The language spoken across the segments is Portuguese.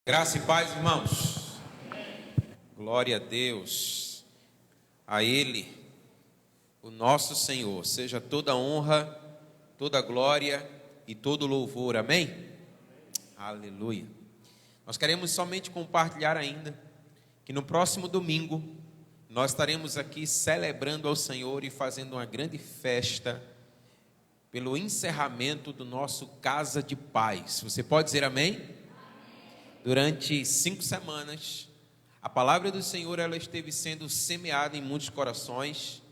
Graça e paz, irmãos. Glória a Deus. A Ele, o nosso Senhor, seja toda honra, toda glória e todo louvor. Amém? Aleluia. Nós queremos somente compartilhar ainda que no próximo domingo nós estaremos aqui celebrando ao Senhor e fazendo uma grande festa pelo encerramento do nosso Casa de Paz. Você pode dizer amém? Durante 5 semanas, a palavra do Senhor ela esteve sendo semeada em muitos corações.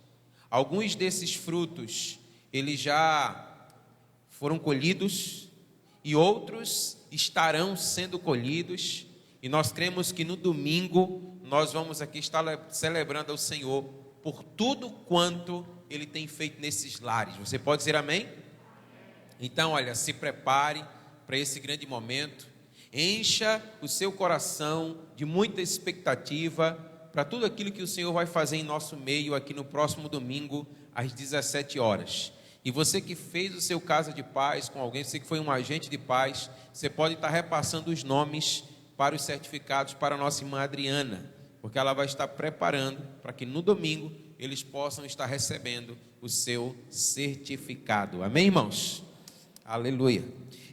Alguns desses frutos, eles já foram colhidos e outros estarão sendo colhidos. E nós cremos que no domingo nós vamos aqui estar celebrando ao Senhor por tudo quanto Ele tem feito nesses lares. Você pode dizer amém? Então, olha, se prepare para esse grande momento. Encha o seu coração de muita expectativa para tudo aquilo que o Senhor vai fazer em nosso meio aqui no próximo domingo, às 17 horas. E você que fez o seu Casa de Paz com alguém, você que foi um agente de paz, você pode estar repassando os nomes para os certificados para a nossa irmã Adriana, porque ela vai estar preparando para que no domingo eles possam estar recebendo o seu certificado. Amém, irmãos? Aleluia.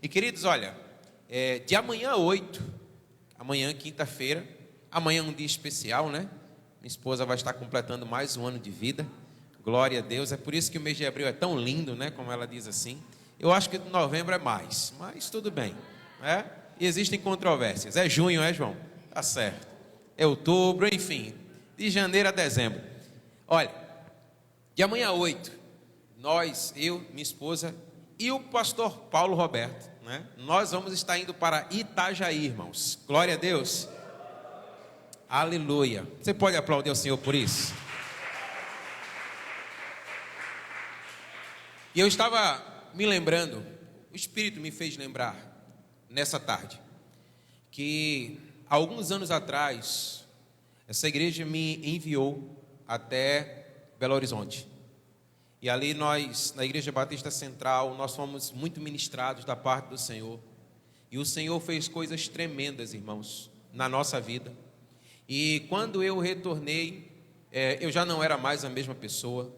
E queridos, olha, de amanhã 8, amanhã quinta-feira, amanhã é um dia especial, né? Minha esposa vai estar completando mais um ano de vida, glória a Deus. É por isso que o mês de abril é tão lindo, né? Como ela diz assim. Eu acho que novembro é mais, mas tudo bem, né? E existem controvérsias. É junho, é, João? Tá certo. É outubro, enfim, de janeiro a dezembro. Olha, de amanhã 8, nós, eu, minha esposa e o pastor Paulo Roberto, né? Nós vamos estar indo para Itajaí, irmãos. Glória a Deus. Aleluia. Você pode aplaudir o Senhor por isso? E eu estava me lembrando, o Espírito me fez lembrar nessa tarde, que alguns anos atrás, essa igreja me enviou até Belo Horizonte. E ali nós, na Igreja Batista Central, nós fomos muito ministrados da parte do Senhor. E o Senhor fez coisas tremendas, irmãos, na nossa vida. E quando eu retornei, eu já não era mais a mesma pessoa.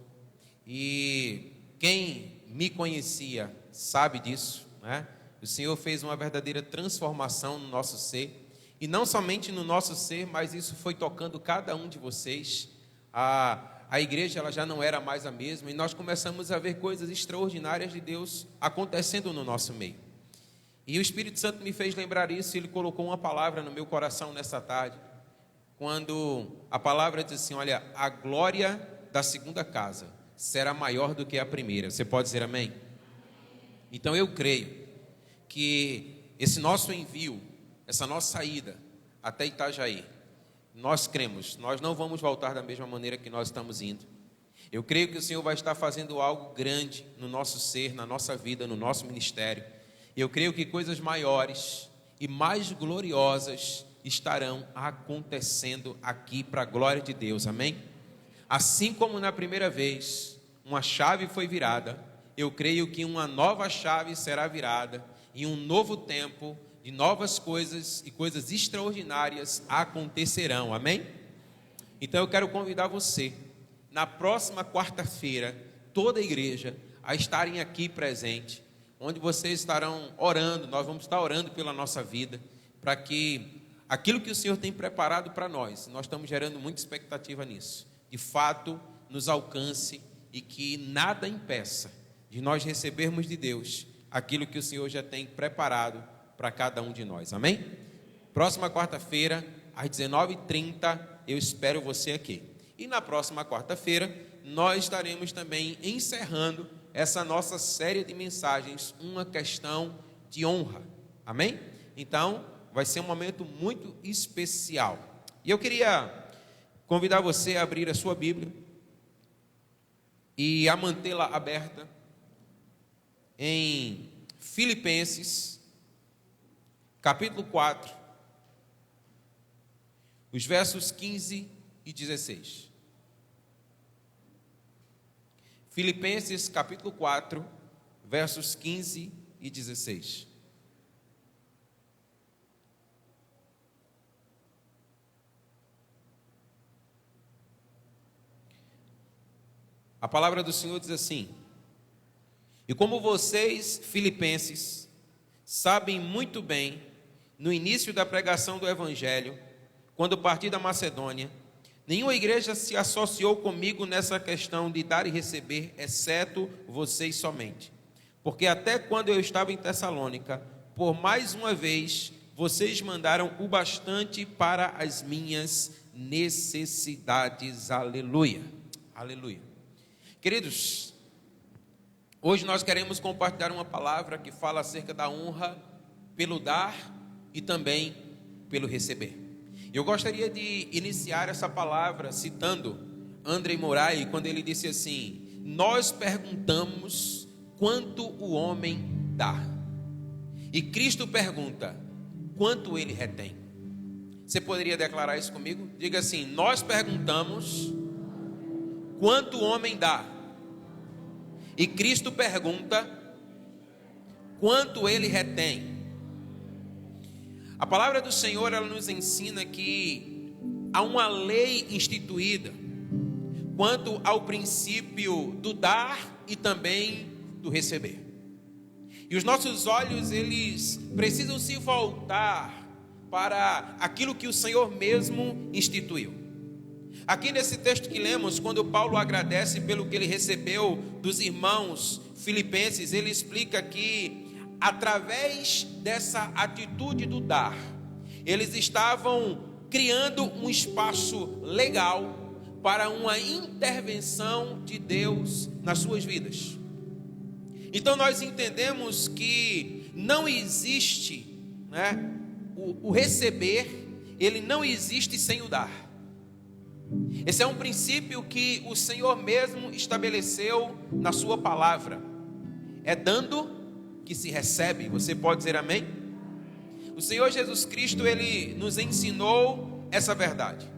E quem me conhecia sabe disso, né? O Senhor fez uma verdadeira transformação no nosso ser. E não somente no nosso ser, mas isso foi tocando cada um de vocês. A igreja ela já não era mais a mesma e nós começamos a ver coisas extraordinárias de Deus acontecendo no nosso meio. E o Espírito Santo me fez lembrar isso e Ele colocou uma palavra no meu coração nessa tarde, quando a palavra diz assim, olha, a glória da segunda casa será maior do que a primeira. Você pode dizer amém? Então eu creio que esse nosso envio, essa nossa saída até Itajaí, nós cremos, nós não vamos voltar da mesma maneira que nós estamos indo. Eu creio que o Senhor vai estar fazendo algo grande no nosso ser, na nossa vida, no nosso ministério. Eu creio que coisas maiores e mais gloriosas estarão acontecendo aqui para a glória de Deus, amém? Assim como na primeira vez uma chave foi virada, eu creio que uma nova chave será virada em um novo tempo, de novas coisas e coisas extraordinárias acontecerão, amém? Então eu quero convidar você, na próxima quarta-feira, toda a igreja, a estarem aqui presente, onde vocês estarão orando, nós vamos estar orando pela nossa vida, para que aquilo que o Senhor tem preparado para nós estamos gerando muita expectativa nisso, de fato nos alcance e que nada impeça de nós recebermos de Deus aquilo que o Senhor já tem preparado para cada um de nós, amém? Próxima quarta-feira, às 19h30, eu espero você aqui. E na próxima quarta-feira, nós estaremos também encerrando essa nossa série de mensagens, uma questão de honra, amém? Então, vai ser um momento muito especial. E eu queria convidar você a abrir a sua Bíblia e a mantê-la aberta em Filipenses, capítulo 4, os versos 15 e 16. Filipenses, capítulo 4, versos 15 e 16. A palavra do Senhor diz assim: e como vocês, filipenses, sabem muito bem, no início da pregação do Evangelho, quando parti da Macedônia, nenhuma igreja se associou comigo nessa questão de dar e receber, exceto vocês somente. Porque até quando eu estava em Tessalônica, por mais uma vez, vocês mandaram o bastante para as minhas necessidades. Aleluia. Aleluia. Queridos, hoje nós queremos compartilhar uma palavra que fala acerca da honra pelo dar e também pelo receber. Eu gostaria de iniciar essa palavra citando André Moraes, quando ele disse assim: nós perguntamos quanto o homem dá, e Cristo pergunta quanto ele retém. Você poderia declarar isso comigo? Diga assim: nós perguntamos quanto o homem dá, e Cristo pergunta quanto ele retém. A palavra do Senhor, ela nos ensina que há uma lei instituída quanto ao princípio do dar e também do receber. E os nossos olhos, eles precisam se voltar para aquilo que o Senhor mesmo instituiu. Aqui nesse texto que lemos, quando Paulo agradece pelo que ele recebeu dos irmãos filipenses, ele explica que através dessa atitude do dar, eles estavam criando um espaço legal para uma intervenção de Deus nas suas vidas. Então nós entendemos que não existe, o receber, ele não existe sem o dar. Esse é um princípio que o Senhor mesmo estabeleceu na sua palavra. É dando que se recebe. Você pode dizer amém? O Senhor Jesus Cristo, ele nos ensinou essa verdade.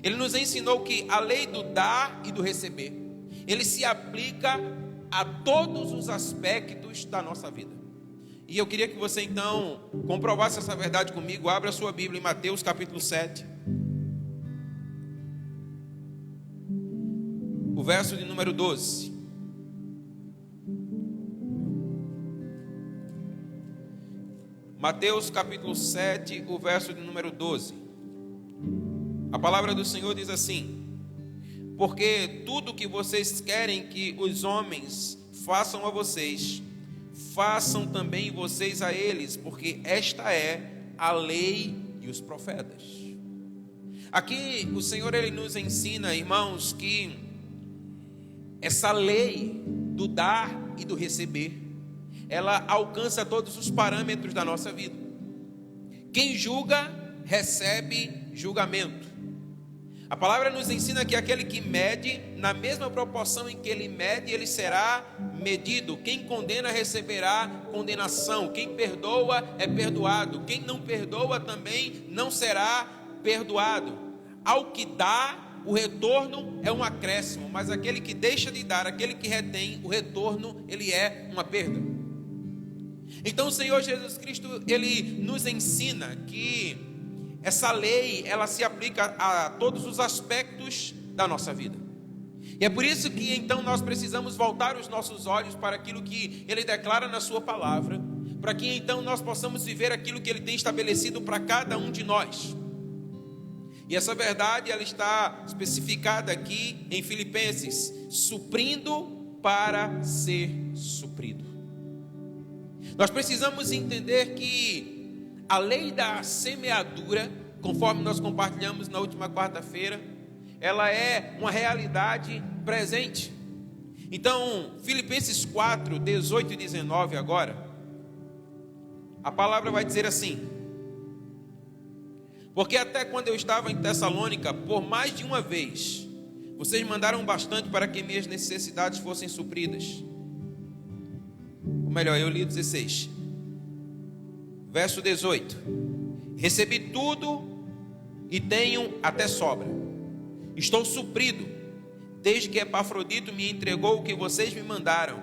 Ele nos ensinou que a lei do dar e do receber, ele se aplica a todos os aspectos da nossa vida. E eu queria que você então comprovasse essa verdade comigo. Abra a sua Bíblia em Mateus capítulo 7, o verso de número 12. Mateus capítulo 7, o verso de número 12. A palavra do Senhor diz assim: porque tudo que vocês querem que os homens façam a vocês, façam também vocês a eles, porque esta é a lei e os profetas. Aqui o Senhor, ele nos ensina, irmãos, que essa lei do dar e do receber, ela alcança todos os parâmetros da nossa vida. Quem julga, recebe julgamento. A palavra nos ensina que aquele que mede, na mesma proporção em que ele mede, ele será medido. Quem condena receberá condenação. Quem perdoa é perdoado. Quem não perdoa também não será perdoado. Ao que dá, o retorno é um acréscimo, mas aquele que deixa de dar, aquele que retém, o retorno, ele é uma perda. Então o Senhor Jesus Cristo, ele nos ensina que essa lei, ela se aplica a todos os aspectos da nossa vida. E é por isso que então nós precisamos voltar os nossos olhos para aquilo que ele declara na sua palavra, para que então nós possamos viver aquilo que ele tem estabelecido para cada um de nós. E essa verdade, ela está especificada aqui em Filipenses: suprindo para ser suprido. Nós precisamos entender que a lei da semeadura, conforme nós compartilhamos na última quarta-feira, ela é uma realidade presente. Então, Filipenses 4, 18 e 19 agora, a palavra vai dizer assim: porque até quando eu estava em Tessalônica, por mais de uma vez, vocês mandaram bastante para que minhas necessidades fossem supridas. Ou melhor, eu li o 16. Verso 18: recebi tudo e tenho até sobra. Estou suprido, desde que Epafrodito me entregou o que vocês me mandaram,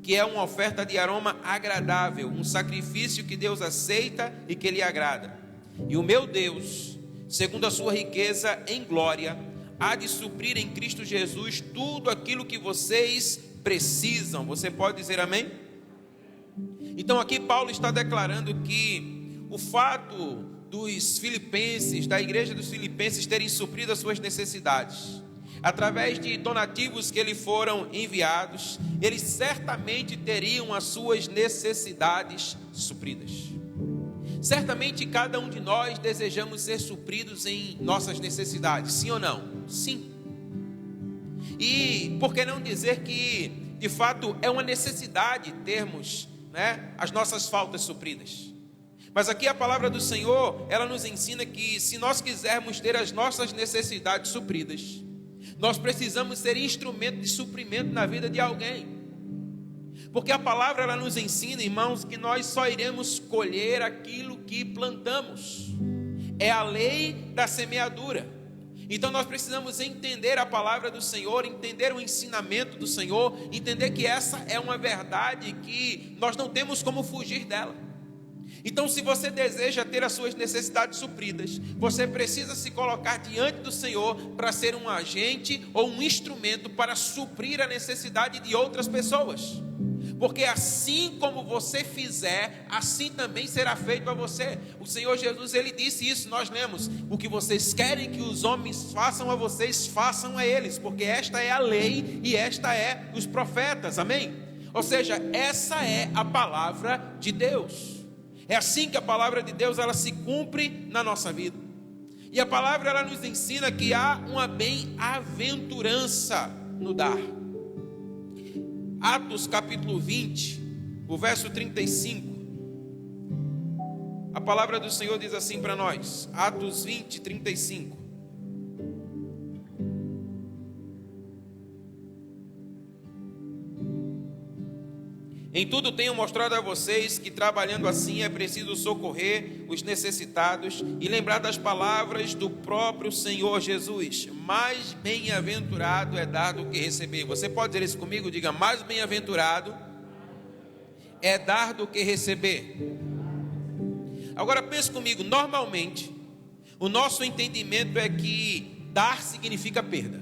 que é uma oferta de aroma agradável, um sacrifício que Deus aceita e que lhe agrada. E o meu Deus, segundo a sua riqueza em glória, há de suprir em Cristo Jesus tudo aquilo que vocês precisam. Você pode dizer amém? Então aqui Paulo está declarando que o fato dos filipenses, da igreja dos filipenses, terem suprido as suas necessidades através de donativos que lhe foram enviados, eles certamente teriam as suas necessidades supridas. Certamente cada um de nós desejamos ser supridos em nossas necessidades, sim ou não? Sim. E por que não dizer que de fato é uma necessidade termos, as nossas faltas supridas? Mas aqui a palavra do Senhor, ela nos ensina que se nós quisermos ter as nossas necessidades supridas, nós precisamos ser instrumento de suprimento na vida de alguém. Porque a palavra, ela nos ensina, irmãos, que nós só iremos colher aquilo que plantamos. É a lei da semeadura. Então nós precisamos entender a palavra do Senhor, entender o ensinamento do Senhor, entender que essa é uma verdade que nós não temos como fugir dela. Então, se você deseja ter as suas necessidades supridas, você precisa se colocar diante do Senhor para ser um agente ou um instrumento para suprir a necessidade de outras pessoas. Porque assim como você fizer, assim também será feito a você. O Senhor Jesus, ele disse isso, nós lemos: o que vocês querem que os homens façam a vocês, façam a eles, porque esta é a lei e esta é os profetas, amém? Ou seja, essa é a palavra de Deus. É assim que a palavra de Deus, ela se cumpre na nossa vida. E a palavra, ela nos ensina que há uma bem-aventurança no dar. Atos capítulo 20, o verso 35. A palavra do Senhor diz assim para nós. Atos 20, 35. Em tudo tenho mostrado a vocês que trabalhando assim é preciso socorrer os necessitados e lembrar das palavras do próprio Senhor Jesus: mais bem-aventurado é dar do que receber. Você pode dizer isso comigo? Diga: mais bem-aventurado é dar do que receber. Agora pense comigo, normalmente o nosso entendimento é que dar significa perda.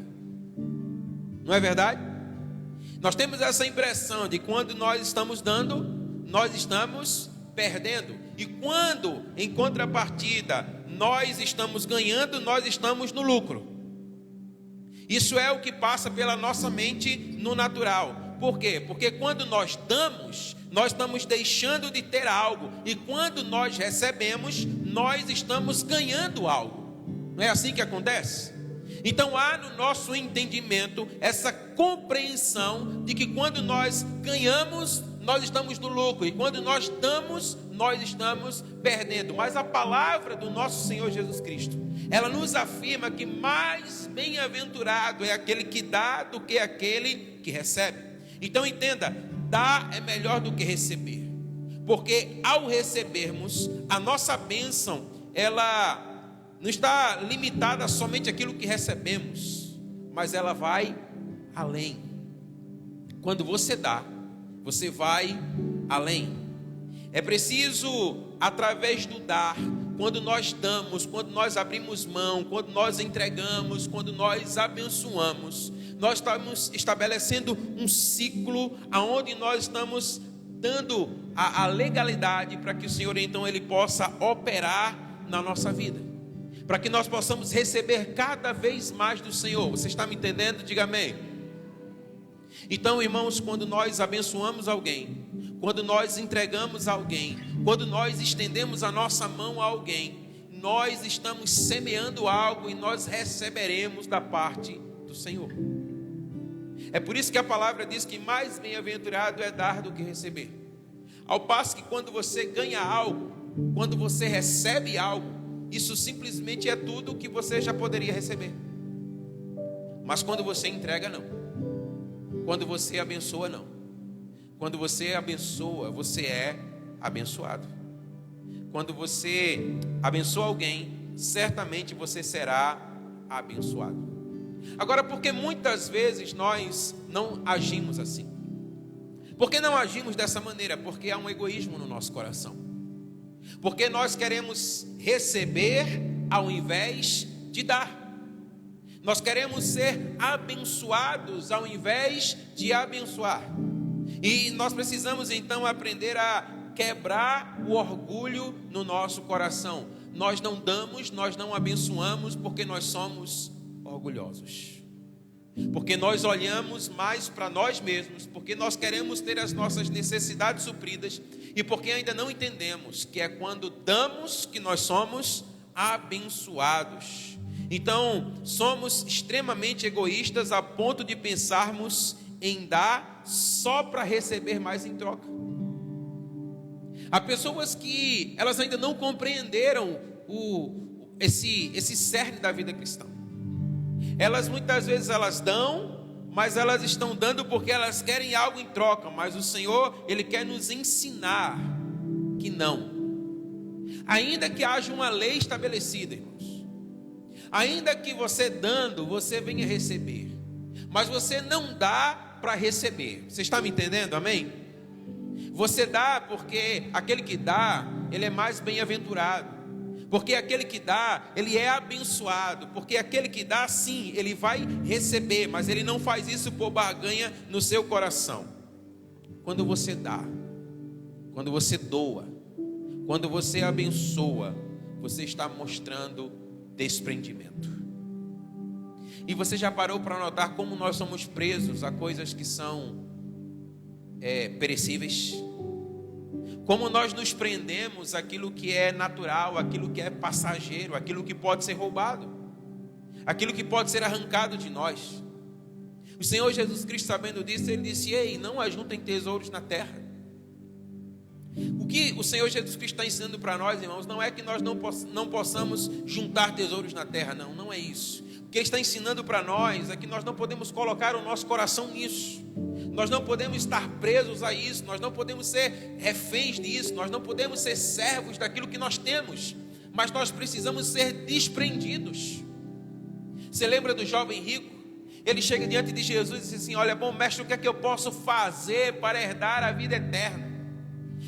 Não é verdade? Nós temos essa impressão de quando nós estamos dando, nós estamos perdendo. E quando, em contrapartida, nós estamos ganhando, nós estamos no lucro. Isso é o que passa pela nossa mente no natural. Por quê? Porque quando nós damos, nós estamos deixando de ter algo. E quando nós recebemos, nós estamos ganhando algo. Não é assim que acontece? Então há no nosso entendimento essa compreensão de que quando nós ganhamos, nós estamos no lucro, e quando nós damos, nós estamos perdendo. Mas a palavra do nosso Senhor Jesus Cristo, ela nos afirma que mais bem-aventurado é aquele que dá do que aquele que recebe. Então entenda, dar é melhor do que receber, porque ao recebermos, a nossa bênção, ela não está limitada somente àquilo que recebemos, mas ela vai além. Quando você dá, você vai além. É preciso, através do dar, quando nós damos, quando nós abrimos mão, quando nós entregamos, quando nós abençoamos, nós estamos estabelecendo um ciclo aonde nós estamos dando a legalidade para que o Senhor então ele possa operar na nossa vida, para que nós possamos receber cada vez mais do Senhor. Você está me entendendo? Diga amém. Então, irmãos, quando nós abençoamos alguém, quando nós entregamos a alguém, quando nós estendemos a nossa mão a alguém, nós estamos semeando algo e nós receberemos da parte do Senhor. É por isso que a palavra diz que mais bem-aventurado é dar do que receber. Ao passo que quando você ganha algo, quando você recebe algo, isso simplesmente é tudo o que você já poderia receber. Mas quando você entrega, não. Quando você abençoa, não. Quando você abençoa, você é abençoado. Quando você abençoa alguém, certamente você será abençoado. Agora, por que muitas vezes nós não agimos assim? Por que não agimos dessa maneira? Porque há um egoísmo no nosso coração. Porque nós queremos receber ao invés de dar. Nós queremos ser abençoados ao invés de abençoar. E nós precisamos então aprender a quebrar o orgulho no nosso coração. Nós não damos, nós não abençoamos porque nós somos orgulhosos. Porque nós olhamos mais para nós mesmos, porque nós queremos ter as nossas necessidades supridas e porque ainda não entendemos que é quando damos que nós somos abençoados. Então, somos extremamente egoístas a ponto de pensarmos em dar só para receber mais em troca. Há pessoas que elas ainda não compreenderam esse cerne da vida cristã. Elas muitas vezes elas dão, mas elas estão dando porque elas querem algo em troca. Mas o Senhor, Ele quer nos ensinar que não. Ainda que haja uma lei estabelecida, irmãos, ainda que você dando, você venha receber, mas você não dá para receber. Você está me entendendo? Amém? Você dá porque aquele que dá, ele é mais bem-aventurado. Porque aquele que dá, ele é abençoado. Porque aquele que dá, sim, ele vai receber, mas ele não faz isso por barganha no seu coração. Quando você dá, quando você doa, quando você abençoa, você está mostrando desprendimento. E você já parou para notar como nós somos presos a coisas que são perecíveis? Como nós nos prendemos àquilo que é natural, àquilo que é passageiro, àquilo que pode ser roubado, aquilo que pode ser arrancado de nós. O Senhor Jesus Cristo, sabendo disso, Ele disse: ei, não ajuntem tesouros na terra. O que o Senhor Jesus Cristo está ensinando para nós, irmãos, não é que nós não possamos juntar tesouros na terra, não é isso. O que Ele está ensinando para nós é que nós não podemos colocar o nosso coração nisso. Nós não podemos estar presos a isso, nós não podemos ser reféns disso, nós não podemos ser servos daquilo que nós temos, mas nós precisamos ser desprendidos. Você lembra do jovem rico? Ele chega diante de Jesus e diz assim: olha, bom mestre, o que é que eu posso fazer para herdar a vida eterna?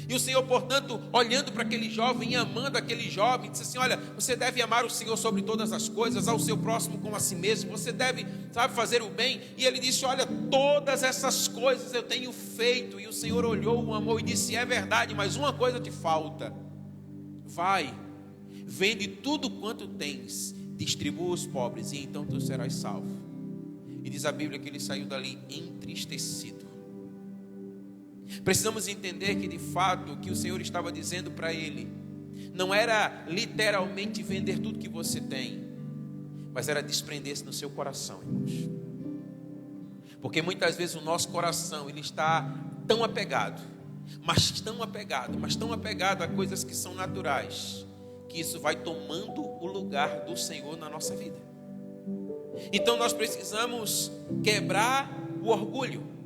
E o Senhor, portanto, olhando para aquele jovem e amando aquele jovem, disse assim: olha, você deve amar o Senhor sobre todas as coisas, ao seu próximo como a si mesmo, você deve, fazer o bem. E ele disse: olha, todas essas coisas eu tenho feito. E o Senhor olhou, o amou e disse: é verdade, mas uma coisa te falta. Vai, vende tudo quanto tens, distribua aos pobres, e então tu serás salvo. E diz a Bíblia que ele saiu dali entristecido. Precisamos entender que de fato o que o Senhor estava dizendo para ele não era literalmente vender tudo que você tem, mas era desprender-se no seu coração, irmãos. Porque muitas vezes o nosso coração ele está tão apegado, mas tão apegado a coisas que são naturais, que isso vai tomando o lugar do Senhor na nossa vida. Então nós precisamos quebrar o orgulho.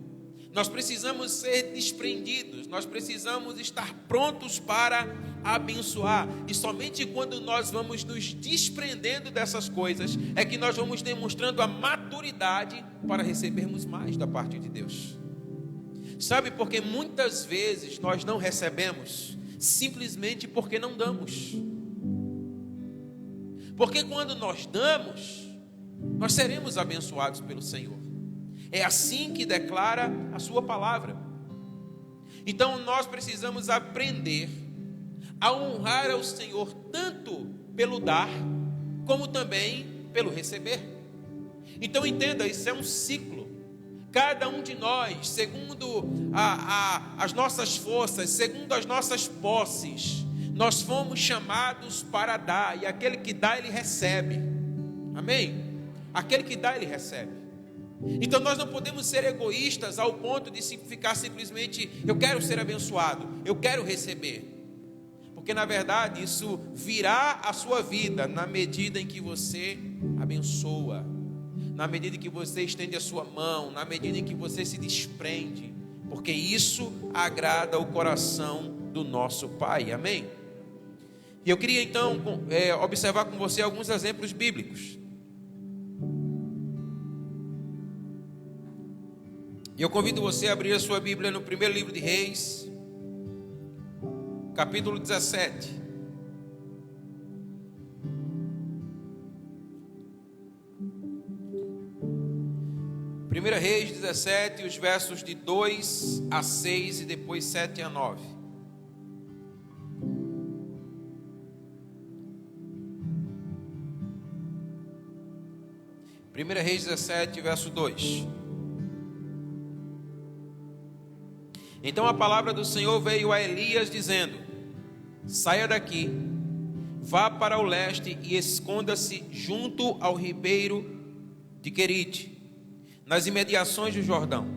Nós precisamos ser desprendidos, nós precisamos estar prontos para abençoar. E somente quando nós vamos nos desprendendo dessas coisas, é que nós vamos demonstrando a maturidade para recebermos mais da parte de Deus. Sabe, porque muitas vezes nós não recebemos, simplesmente porque não damos. Porque quando nós damos, nós seremos abençoados pelo Senhor. É assim que declara a sua palavra. Então nós precisamos aprender a honrar ao Senhor tanto pelo dar, como também pelo receber. Então entenda, isso é um ciclo. Cada um de nós, segundo as nossas forças, segundo as nossas posses, nós fomos chamados para dar. E aquele que dá, ele recebe. Amém? Aquele que dá, ele recebe. Então nós não podemos ser egoístas ao ponto de ficar simplesmente: eu quero ser abençoado, eu quero receber. Porque na verdade isso virá a sua vida na medida em que você abençoa, na medida em que você estende a sua mão, na medida em que você se desprende, porque isso agrada o coração do nosso Pai. Amém? E eu queria então observar com você alguns exemplos bíblicos. E eu convido você a abrir a sua Bíblia no primeiro livro de Reis, capítulo 17. 1 Reis 17, os versos de 2 a 6 e depois 7 a 9. Primeira Reis 17, verso 2. Então a palavra do Senhor veio a Elias dizendo: saia daqui, vá para o leste e esconda-se junto ao ribeiro de Querite, nas imediações do Jordão.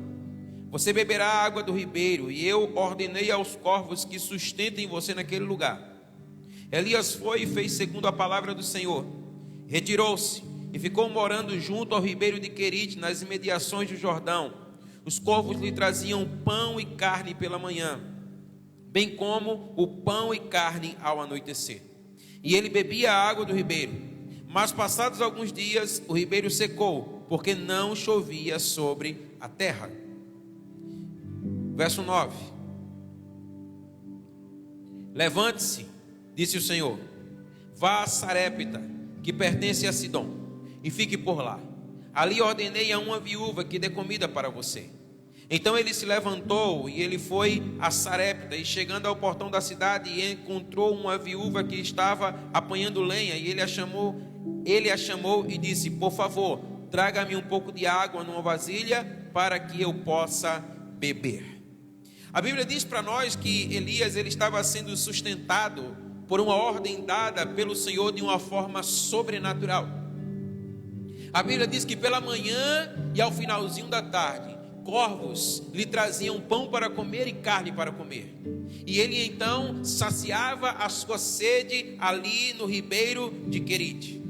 Você beberá a água do ribeiro, e eu ordenei aos corvos que sustentem você naquele lugar. Elias foi e fez segundo a palavra do Senhor. Retirou-se e ficou morando junto ao ribeiro de Querite, nas imediações do Jordão. Os corvos lhe traziam pão e carne pela manhã, bem como o pão e carne ao anoitecer. E ele bebia a água do ribeiro. Mas passados alguns dias, o ribeiro secou, porque não chovia sobre a terra. Verso 9. Levante-se, disse o Senhor, vá a Sarepta, que pertence a Sidom, e fique por lá. Ali ordenei a uma viúva que dê comida para você. Então ele se levantou e ele foi a Sarepta, e chegando ao portão da cidade, encontrou uma viúva que estava apanhando lenha, e ele a chamou e disse: por favor, traga-me um pouco de água numa vasilha para que eu possa beber. A Bíblia diz para nós que Elias ele estava sendo sustentado por uma ordem dada pelo Senhor de uma forma sobrenatural. A Bíblia diz que pela manhã e ao finalzinho da tarde, corvos lhe traziam pão para comer e carne para comer. E ele então saciava a sua sede ali no ribeiro de Querite.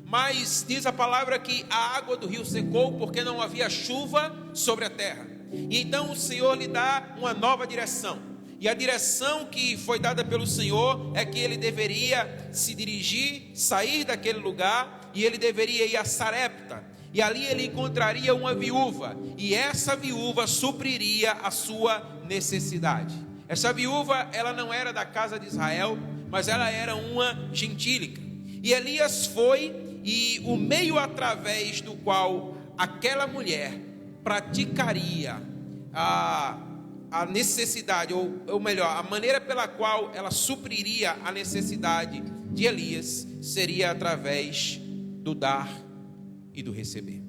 Mas diz a palavra que a água do rio secou porque não havia chuva sobre a terra. E então o Senhor lhe dá uma nova direção. E a direção que foi dada pelo Senhor é que ele deveria se dirigir, sair daquele lugar, e ele deveria ir a Sarepta. E ali ele encontraria uma viúva, e essa viúva supriria a sua necessidade. Essa viúva, ela não era da casa de Israel, mas ela era uma gentílica. E Elias foi, e o meio através do qual aquela mulher praticaria a necessidade, ou melhor, a maneira pela qual ela supriria a necessidade de Elias, seria através do dar e do receber.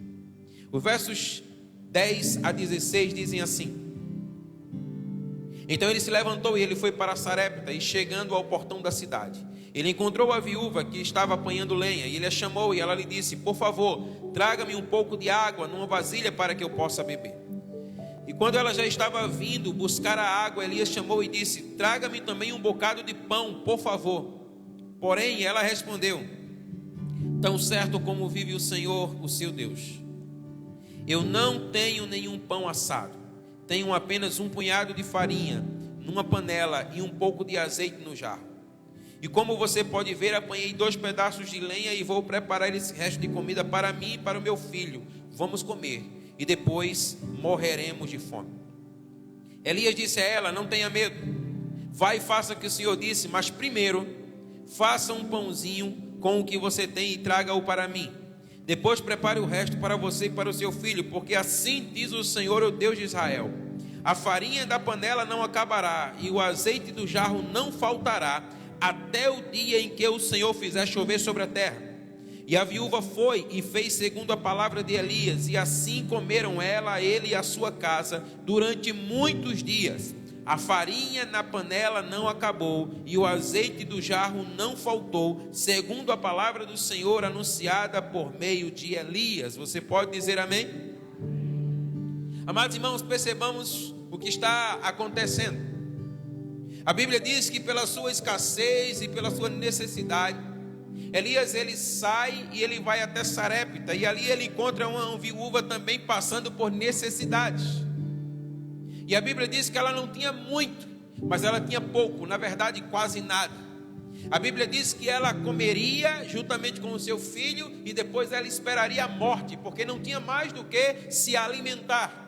Os versos 10 a 16 dizem assim: então ele se levantou e ele foi para Sarepta, e chegando ao portão da cidade, ele encontrou a viúva que estava apanhando lenha, e ele a chamou, e ela lhe disse: por favor, traga-me um pouco de água numa vasilha para que eu possa beber. E quando ela já estava vindo buscar a água, Elias chamou e disse: traga-me também um bocado de pão, por favor. Porém ela respondeu: tão certo como vive o Senhor, o seu Deus, eu não tenho nenhum pão assado, tenho apenas um punhado de farinha numa panela e um pouco de azeite no jarro. E como você pode ver, apanhei 2 pedaços de lenha e vou preparar esse resto de comida para mim e para o meu filho. Vamos comer e depois morreremos de fome. Elias disse a ela: não tenha medo, vai e faça o que o Senhor disse, mas primeiro faça um pãozinho com o que você tem e traga-o para mim. Depois prepare o resto para você e para o seu filho, porque assim diz o Senhor, o Deus de Israel: a farinha da panela não acabará e o azeite do jarro não faltará, até o dia em que o Senhor fizer chover sobre a terra. E a viúva foi e fez segundo a palavra de Elias, e assim comeram ela, ele e a sua casa durante muitos dias. A farinha na panela não acabou e o azeite do jarro não faltou, segundo a palavra do Senhor anunciada por meio de Elias. Você pode dizer amém? Amados irmãos, percebamos o que está acontecendo. A Bíblia diz que pela sua escassez e pela sua necessidade, Elias ele sai e ele vai até Sarepta, e ali ele encontra uma viúva também passando por necessidades. E a Bíblia diz que ela não tinha muito, mas ela tinha pouco, na verdade quase nada. A Bíblia diz que ela comeria juntamente com o seu filho e depois ela esperaria a morte, porque não tinha mais do que se alimentar.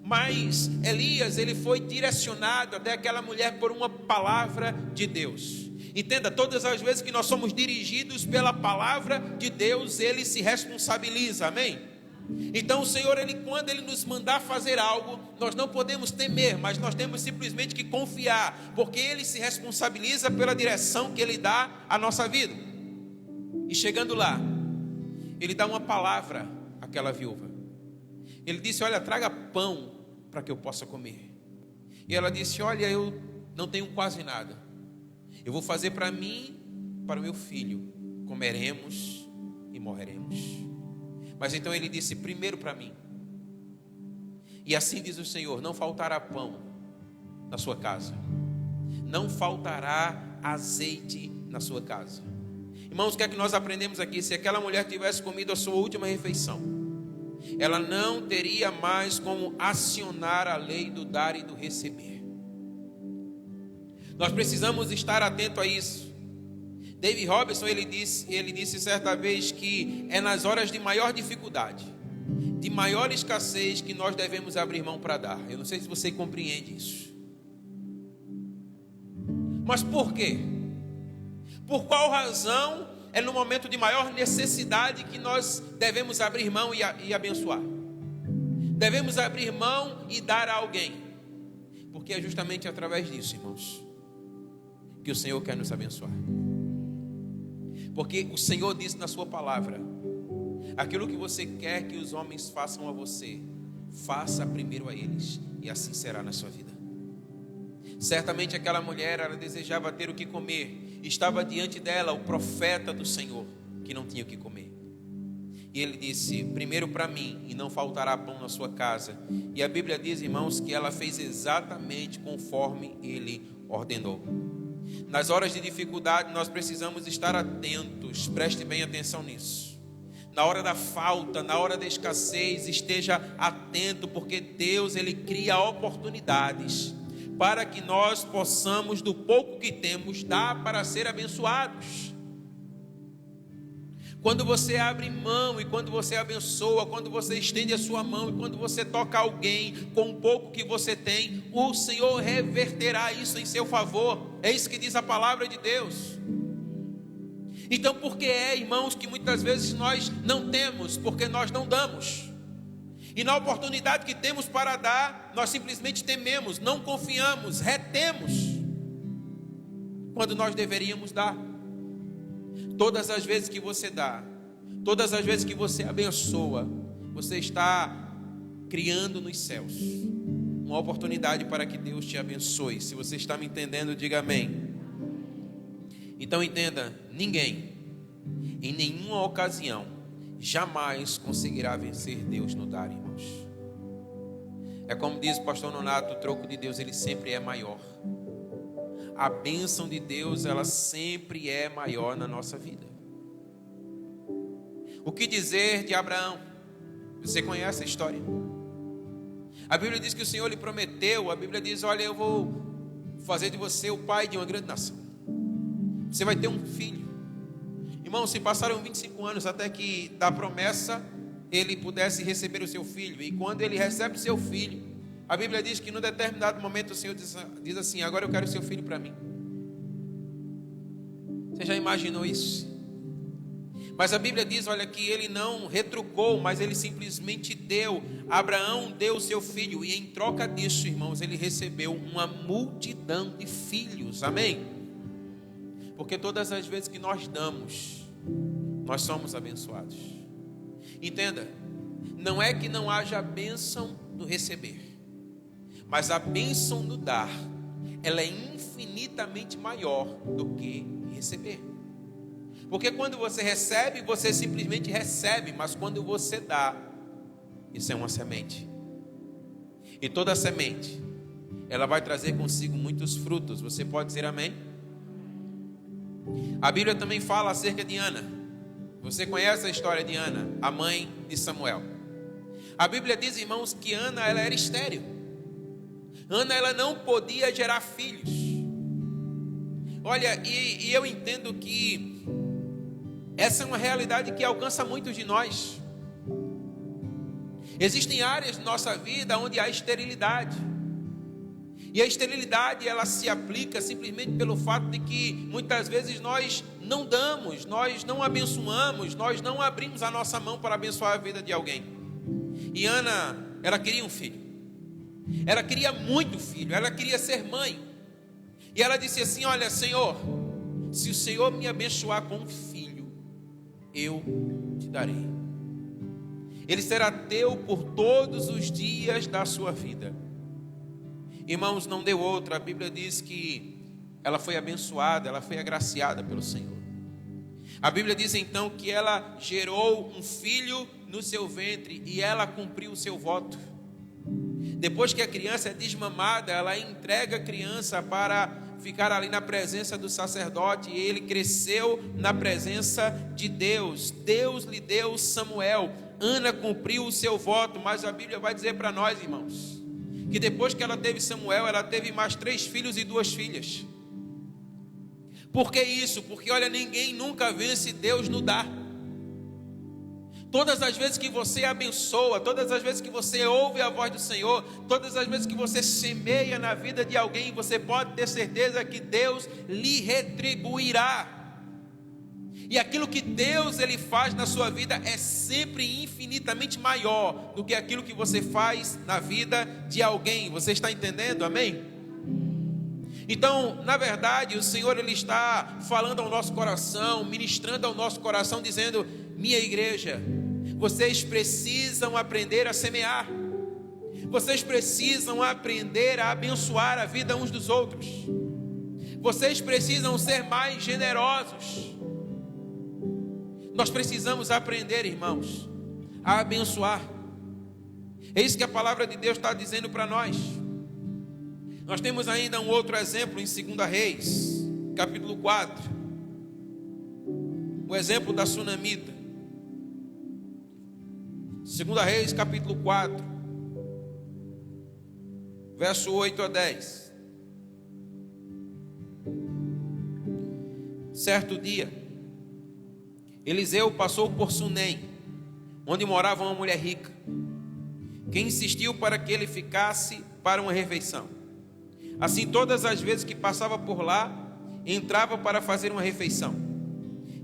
Mas Elias ele foi direcionado até aquela mulher por uma palavra de Deus. Entenda, todas as vezes que nós somos dirigidos pela palavra de Deus, ele se responsabiliza, amém? Então o Senhor, quando Ele nos mandar fazer algo, nós não podemos temer, mas nós temos simplesmente que confiar, porque Ele se responsabiliza pela direção que Ele dá à nossa vida. E chegando lá, Ele dá uma palavra àquela viúva. Ele disse: olha, traga pão para que eu possa comer. E ela disse: olha, eu não tenho quase nada, eu vou fazer para mim, para o meu filho, comeremos e morreremos. Mas então ele disse: primeiro para mim. E assim diz o Senhor: não faltará pão na sua casa, não faltará azeite na sua casa. Irmãos, o que é que nós aprendemos aqui? Se aquela mulher tivesse comido a sua última refeição, ela não teria mais como acionar a lei do dar e do receber. Nós precisamos estar atento a isso. David Robinson, ele disse certa vez que é nas horas de maior dificuldade, de maior escassez, que nós devemos abrir mão para dar. Eu não sei se você compreende isso. Mas por quê? Por qual razão é no momento de maior necessidade que nós devemos abrir mão e abençoar? Devemos abrir mão e dar a alguém. Porque é justamente através disso, irmãos, que o Senhor quer nos abençoar. Porque o Senhor disse na sua palavra: aquilo que você quer que os homens façam a você, faça primeiro a eles, e assim será na sua vida. Certamente aquela mulher, ela desejava ter o que comer. Estava diante dela o profeta do Senhor, que não tinha o que comer. E ele disse: primeiro para mim, e não faltará pão na sua casa. E a Bíblia diz, irmãos, que ela fez exatamente conforme ele ordenou. Nas horas de dificuldade nós precisamos estar atentos, preste bem atenção nisso. Na hora da falta, na hora da escassez, esteja atento, porque Deus, Ele cria oportunidades para que nós possamos, do pouco que temos, dar para ser abençoados. Quando você abre mão e quando você abençoa, quando você estende a sua mão e quando você toca alguém com o pouco que você tem, o Senhor reverterá isso em seu favor. É isso que diz a palavra de Deus. Então, por que irmãos, que muitas vezes nós não temos? Porque nós não damos. E na oportunidade que temos para dar, nós simplesmente tememos, não confiamos, retemos, quando nós deveríamos dar. Todas as vezes que você dá, todas as vezes que você abençoa, você está criando nos céus uma oportunidade para que Deus te abençoe. Se você está me entendendo, diga amém. Então entenda, ninguém, em nenhuma ocasião, jamais conseguirá vencer Deus no dar, irmãos. É como diz o pastor Nonato: o troco de Deus, ele sempre é maior. A bênção de Deus, ela sempre é maior na nossa vida. O que dizer de Abraão? Você conhece a história? A Bíblia diz que o Senhor lhe prometeu. A Bíblia diz: olha, eu vou fazer de você o pai de uma grande nação. Você vai ter um filho. Irmão, se passaram 25 anos até que da promessa ele pudesse receber o seu filho. E quando ele recebe o seu filho, a Bíblia diz que num determinado momento o Senhor diz assim: agora eu quero o seu filho para mim. Você já imaginou isso? Mas a Bíblia diz, olha, que ele não retrucou, mas ele simplesmente deu. Abraão deu o seu filho, e em troca disso, irmãos, ele recebeu uma multidão de filhos. Amém? Porque todas as vezes que nós damos, nós somos abençoados. Entenda, não é que não haja bênção no receber, mas a bênção no dar, ela é infinitamente maior do que receber. Porque quando você recebe, você simplesmente recebe, mas quando você dá, isso é uma semente. E toda semente, ela vai trazer consigo muitos frutos. Você pode dizer amém? A Bíblia também fala acerca de Ana. Você conhece a história de Ana, a mãe de Samuel? A Bíblia diz, irmãos, que Ana, ela era estéril. Ana, ela não podia gerar filhos. Olha, e eu entendo que essa é uma realidade que alcança muitos de nós. Existem áreas de nossa vida onde há esterilidade. E a esterilidade, ela se aplica simplesmente pelo fato de que muitas vezes nós não damos, nós não abençoamos, nós não abrimos a nossa mão para abençoar a vida de alguém. E Ana, ela queria um filho. Ela queria muito filho, ela queria ser mãe. E ela disse assim: olha, Senhor, se o Senhor me abençoar com um filho, eu te darei. Ele será teu por todos os dias da sua vida. Irmãos, não deu outra. A Bíblia diz que ela foi abençoada, ela foi agraciada pelo Senhor. A Bíblia diz então que ela gerou um filho no seu ventre e ela cumpriu o seu voto. Depois que a criança é desmamada, ela entrega a criança para ficar ali na presença do sacerdote, e ele cresceu na presença de Deus. Deus lhe deu Samuel. Ana cumpriu o seu voto, mas a Bíblia vai dizer para nós, irmãos, que depois que ela teve Samuel, ela teve mais 3 filhos e 2 filhas. Por que isso? Porque olha, ninguém nunca vence Deus no dar. Todas as vezes que você abençoa, todas as vezes que você ouve a voz do Senhor, todas as vezes que você semeia na vida de alguém, você pode ter certeza que Deus lhe retribuirá. E aquilo que Deus ele faz na sua vida é sempre infinitamente maior do que aquilo que você faz na vida de alguém. Você está entendendo? Amém? Então, na verdade, o Senhor ele está falando ao nosso coração, ministrando ao nosso coração, dizendo: minha igreja, vocês precisam aprender a semear. Vocês precisam aprender a abençoar a vida uns dos outros. Vocês precisam ser mais generosos. Nós precisamos aprender, irmãos, a abençoar. É isso que a palavra de Deus está dizendo para nós. Nós temos ainda um outro exemplo em 2 Reis, capítulo 4. O exemplo da sunamita. 2 Reis, capítulo 4, verso 8 a 10. Certo dia, Eliseu passou por Sunem, onde morava uma mulher rica, que insistiu para que ele ficasse para uma refeição. Assim, todas as vezes que passava por lá, entrava para fazer uma refeição.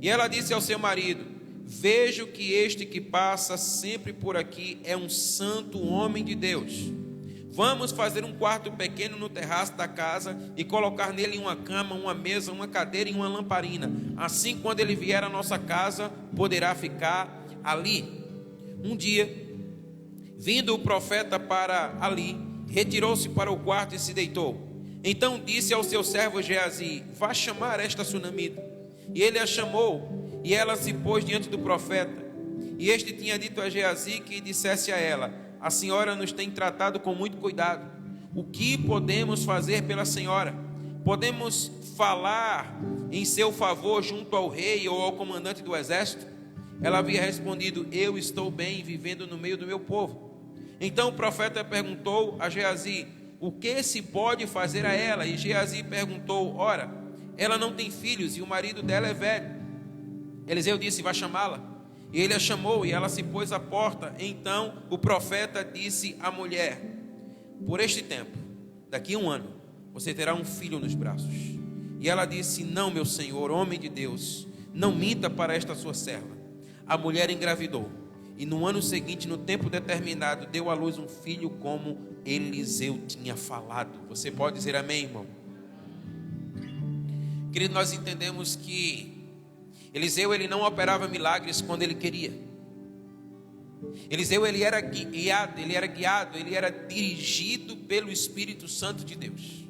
E ela disse ao seu marido: vejo que este que passa sempre por aqui é um santo homem de Deus. Vamos fazer um quarto pequeno no terraço da casa e colocar nele uma cama, uma mesa, uma cadeira e uma lamparina. Assim, quando ele vier à nossa casa, poderá ficar ali. Um dia, vindo o profeta para ali, retirou-se para o quarto e se deitou. Então disse ao seu servo Geazi: vá chamar esta sunamita. E ele a chamou, e ela se pôs diante do profeta. E este tinha dito a Geazi que dissesse a ela: a senhora nos tem tratado com muito cuidado. O que podemos fazer pela senhora? Podemos falar em seu favor junto ao rei ou ao comandante do exército? Ela havia respondido: eu estou bem vivendo no meio do meu povo. Então o profeta perguntou a Geazi: o que se pode fazer a ela? E Geazi perguntou: ora, ela não tem filhos e o marido dela é velho. Eliseu disse: vá chamá-la. E ele a chamou e ela se pôs à porta. Então o profeta disse à mulher: por este tempo, daqui a 1 ano, você terá um filho nos braços. E ela disse: não, meu senhor, homem de Deus, não minta para esta sua serva. A mulher engravidou, e no ano seguinte, no tempo determinado, deu à luz um filho, como Eliseu tinha falado. Você pode dizer amém, irmão? Querido, nós entendemos que Eliseu ele não operava milagres quando ele queria. Eliseu ele era guiado, ele era dirigido pelo Espírito Santo de Deus.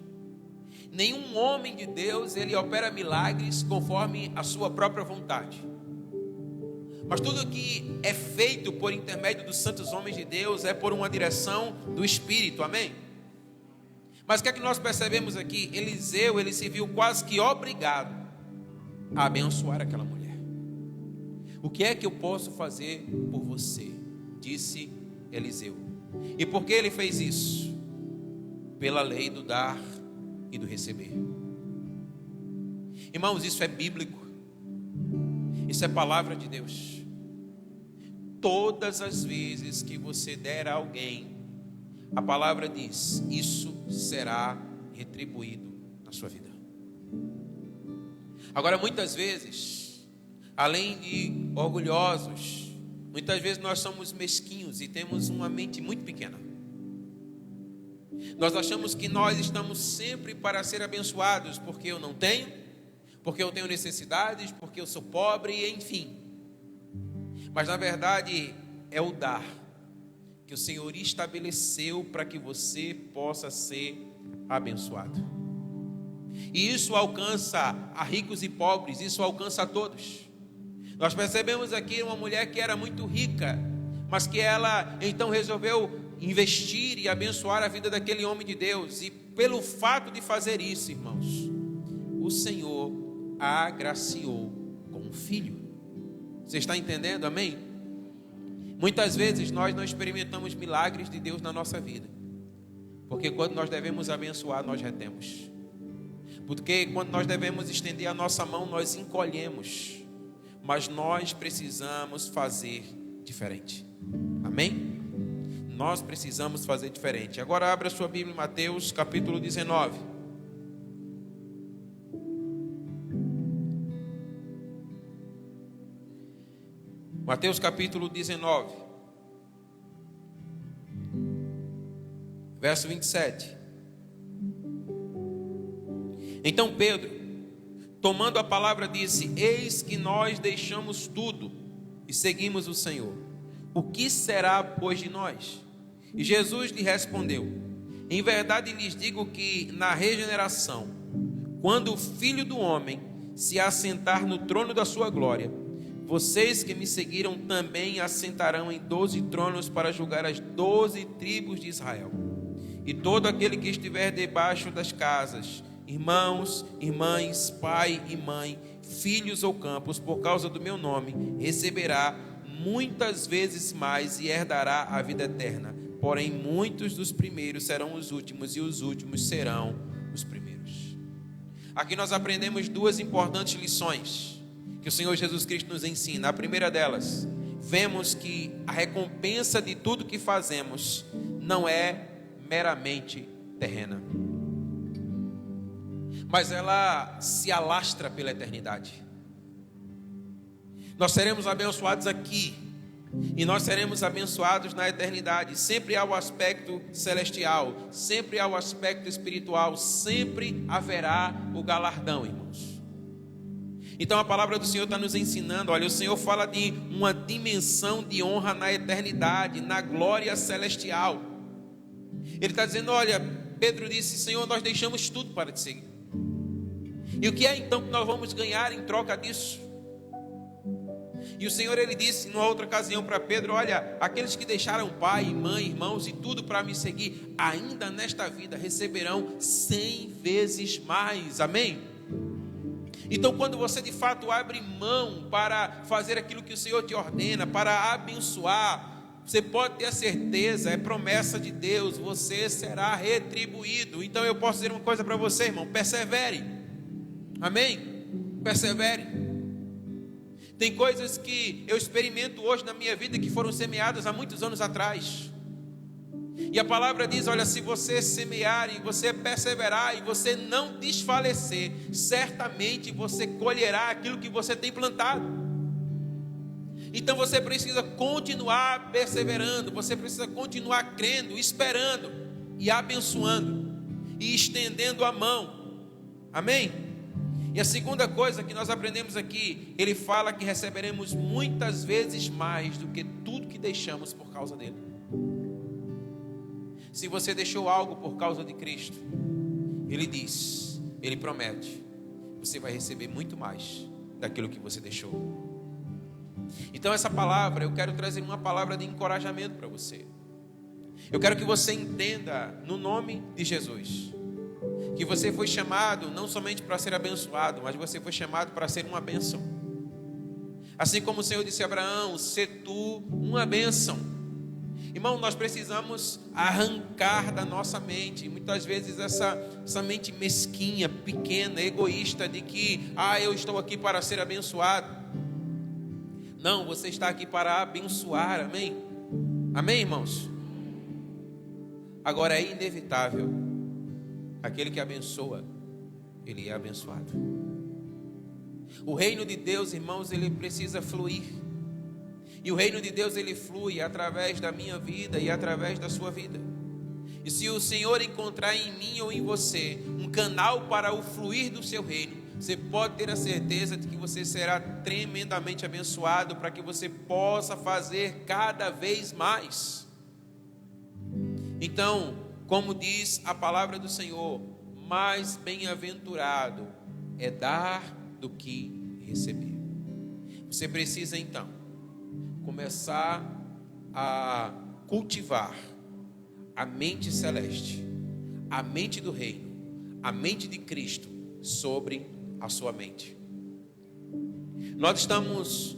Nenhum homem de Deus ele opera milagres conforme a sua própria vontade. Mas tudo que é feito por intermédio dos santos homens de Deus é por uma direção do Espírito, amém? Mas o que é que nós percebemos aqui? Eliseu ele se viu quase que obrigado a abençoar aquela mulher. O que é que eu posso fazer por você? Disse Eliseu. E por que ele fez isso? Pela lei do dar e do receber. Irmãos, isso é bíblico. Isso é palavra de Deus. Todas as vezes que você der a alguém, a palavra diz: isso será retribuído na sua vida. Agora, muitas vezes, além de orgulhosos, Muitas vezes nós somos mesquinhos e temos uma mente muito pequena. Nós achamos que nós estamos sempre para ser abençoados, porque eu não tenho, porque eu tenho necessidades, porque eu sou pobre, enfim. Mas na verdade é o dar que o Senhor estabeleceu para que você possa ser abençoado. E isso alcança a ricos e pobres, isso alcança a todos. Nós percebemos aqui uma mulher que era muito rica, mas que ela então resolveu investir e abençoar a vida daquele homem de Deus. E pelo fato de fazer isso, irmãos, o Senhor a agraciou com um filho. Você está entendendo? Amém? Muitas vezes nós não experimentamos milagres de Deus na nossa vida, porque quando nós devemos abençoar, nós retemos. Porque quando nós devemos estender a nossa mão, nós encolhemos. Mas nós precisamos fazer diferente. Amém? Nós precisamos fazer diferente. Agora abra sua Bíblia em Mateus capítulo 19. Mateus capítulo 19, verso 27. Então Pedro, tomando a palavra, disse: eis que nós deixamos tudo e seguimos o Senhor. O que será, pois, de nós? E Jesus lhe respondeu: em verdade lhes digo que na regeneração, quando o Filho do Homem se assentar no trono da sua glória, vocês que me seguiram também assentarão em 12 tronos para julgar as 12 tribos de Israel. E todo aquele que estiver debaixo das casas, irmãos, irmãs, pai e mãe, filhos ou campos, por causa do meu nome, receberá muitas vezes mais e herdará a vida eterna. Porém, muitos dos primeiros serão os últimos e os últimos serão os primeiros. Aqui nós aprendemos duas importantes lições que o Senhor Jesus Cristo nos ensina. A primeira delas, vemos que a recompensa de tudo que fazemos não é meramente terrena, mas ela se alastra pela eternidade. Nós seremos abençoados aqui e nós seremos abençoados na eternidade. Sempre há o aspecto celestial, sempre há o aspecto espiritual, sempre haverá o galardão, irmãos. Então a palavra do Senhor está nos ensinando, olha, o Senhor fala de uma dimensão de honra na eternidade, na glória celestial. Ele está dizendo, olha, Pedro disse: Senhor, nós deixamos tudo para te seguir. E o que é então que nós vamos ganhar em troca disso? E o Senhor, ele disse numa outra ocasião para Pedro: olha, aqueles que deixaram pai, mãe, irmãos e tudo para me seguir, ainda nesta vida receberão 100 vezes mais. Amém? Então, quando você de fato abre mão para fazer aquilo que o Senhor te ordena, para abençoar, você pode ter a certeza, é promessa de Deus, você será retribuído. Então eu posso dizer uma coisa para você, irmão: persevere. Amém? Persevere. Tem coisas que eu experimento hoje na minha vida que foram semeadas há muitos anos atrás. E a palavra diz, olha, se você semear e você perseverar e você não desfalecer, certamente você colherá aquilo que você tem plantado. Então você precisa continuar perseverando, você precisa continuar crendo, esperando e abençoando e estendendo a mão. Amém? E a segunda coisa que nós aprendemos aqui, ele fala que receberemos muitas vezes mais do que tudo que deixamos por causa dele. Se você deixou algo por causa de Cristo, ele diz, ele promete, você vai receber muito mais daquilo que você deixou. Então essa palavra, eu quero trazer uma palavra de encorajamento para você. Eu quero que você entenda, no nome de Jesus, que você foi chamado não somente para ser abençoado, mas você foi chamado para ser uma bênção. Assim como o Senhor disse a Abraão: "Sê tu uma bênção". Irmão, nós precisamos arrancar da nossa mente, muitas vezes essa mente mesquinha, pequena, egoísta, de que, eu estou aqui para ser abençoado. Não, você está aqui para abençoar, amém? Amém, irmãos? Agora é inevitável, aquele que abençoa, ele é abençoado. O reino de Deus, irmãos, ele precisa fluir. E o reino de Deus, ele flui através da minha vida e através da sua vida. E se o Senhor encontrar em mim ou em você um canal para o fluir do seu reino, você pode ter a certeza de que você será tremendamente abençoado, para que você possa fazer cada vez mais. Então, como diz a palavra do Senhor, mais bem-aventurado é dar do que receber. Você precisa então começar a cultivar a mente celeste, a mente do reino, a mente de Cristo sobre a sua mente. Nós estamos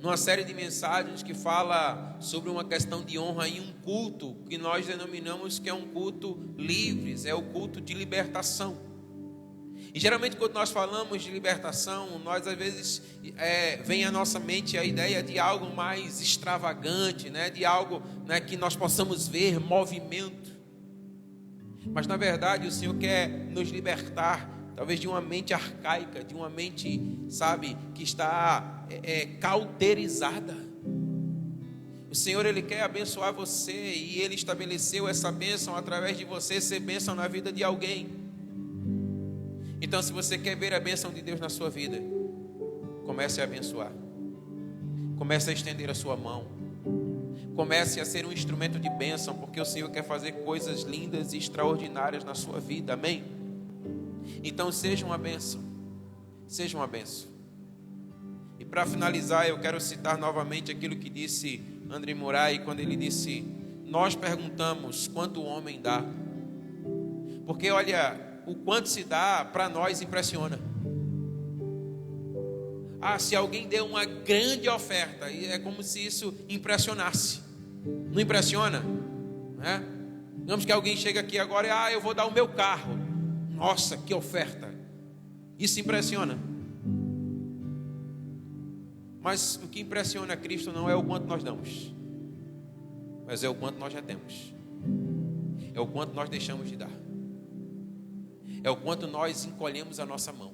numa série de mensagens que fala sobre uma questão de honra em um culto que nós denominamos que é um culto livres, é o culto de libertação. E geralmente quando nós falamos de libertação, nós às vezes vem à nossa mente a ideia de algo mais extravagante, né? De algo, né, que nós possamos ver movimento. Mas na verdade o Senhor quer nos libertar, talvez de uma mente arcaica, de uma mente, sabe, que está cauterizada. O Senhor, Ele quer abençoar você, e Ele estabeleceu essa bênção através de você ser bênção na vida de alguém. Então, se você quer ver a bênção de Deus na sua vida, comece a abençoar. Comece a estender a sua mão. Comece a ser um instrumento de bênção, porque o Senhor quer fazer coisas lindas e extraordinárias na sua vida, amém? Então, seja uma bênção. Seja uma bênção. E para finalizar, eu quero citar novamente aquilo que disse André Moraes, quando ele disse: nós perguntamos quanto o homem dá, porque olha, o quanto se dá para nós impressiona. Se alguém deu uma grande oferta, é como se isso impressionasse. Não impressiona? Né? Digamos que alguém chega aqui agora e eu vou dar o meu carro. Nossa, que oferta! Isso impressiona. Mas o que impressiona a Cristo não é o quanto nós damos, mas é o quanto nós já temos. É o quanto nós deixamos de dar. É o quanto nós encolhemos a nossa mão.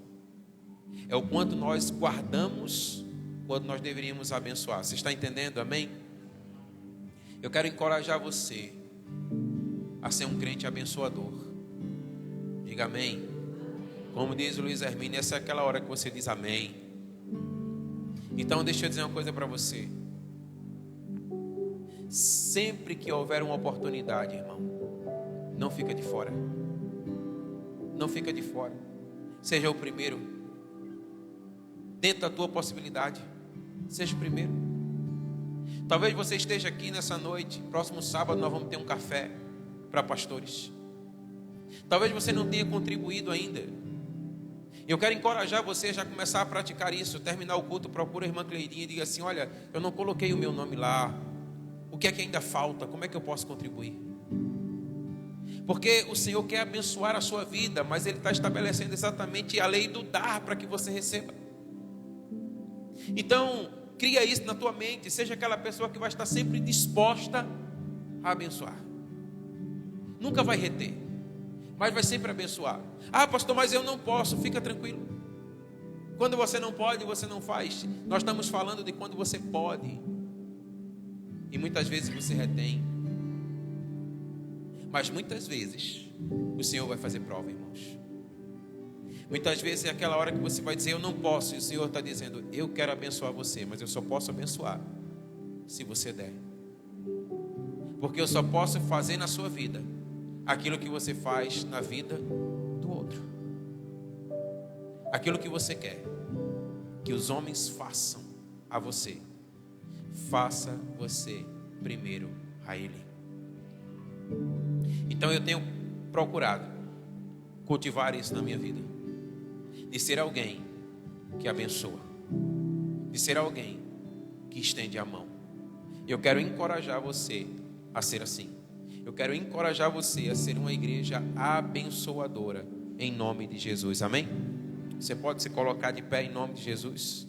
É o quanto nós guardamos quando nós deveríamos abençoar. Você está entendendo? Amém? Eu quero encorajar você a ser um crente abençoador. Diga amém. Como diz o Luiz Hermínio, essa é aquela hora que você diz amém. Então deixa eu dizer uma coisa para você. Sempre que houver uma oportunidade, irmão, não fica de fora. Não fica de fora. Seja o primeiro. Dentro da tua possibilidade, seja o primeiro. Talvez você esteja aqui nessa noite. Próximo sábado nós vamos ter um café para pastores. Talvez você não tenha contribuído ainda. Eu quero encorajar você a já começar a praticar isso. Terminar o culto, procura a irmã Cleirinha e diga assim: olha, eu não coloquei o meu nome lá. O que é que ainda falta? Como é que eu posso contribuir? Porque o Senhor quer abençoar a sua vida, mas Ele está estabelecendo exatamente a lei do dar para que você receba. Então, cria isso na tua mente. Seja aquela pessoa que vai estar sempre disposta a abençoar. Nunca vai reter, mas vai sempre abençoar. Pastor, mas eu não posso. Fica tranquilo. Quando você não pode, você não faz. Nós estamos falando de quando você pode. E muitas vezes você retém. Mas muitas vezes o Senhor vai fazer prova, irmãos. Muitas vezes é aquela hora que você vai dizer: eu não posso. E o Senhor está dizendo: eu quero abençoar você, mas eu só posso abençoar se você der. Porque eu só posso fazer na sua vida aquilo que você faz na vida do outro. Aquilo que você quer que os homens façam a você, faça você primeiro a Ele. Então eu tenho procurado cultivar isso na minha vida, de ser alguém que abençoa, de ser alguém que estende a mão. Eu quero encorajar você a ser assim. Eu quero encorajar você a ser uma igreja abençoadora, em nome de Jesus, amém? Você pode se colocar de pé em nome de Jesus?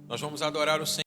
Nós vamos adorar o Senhor.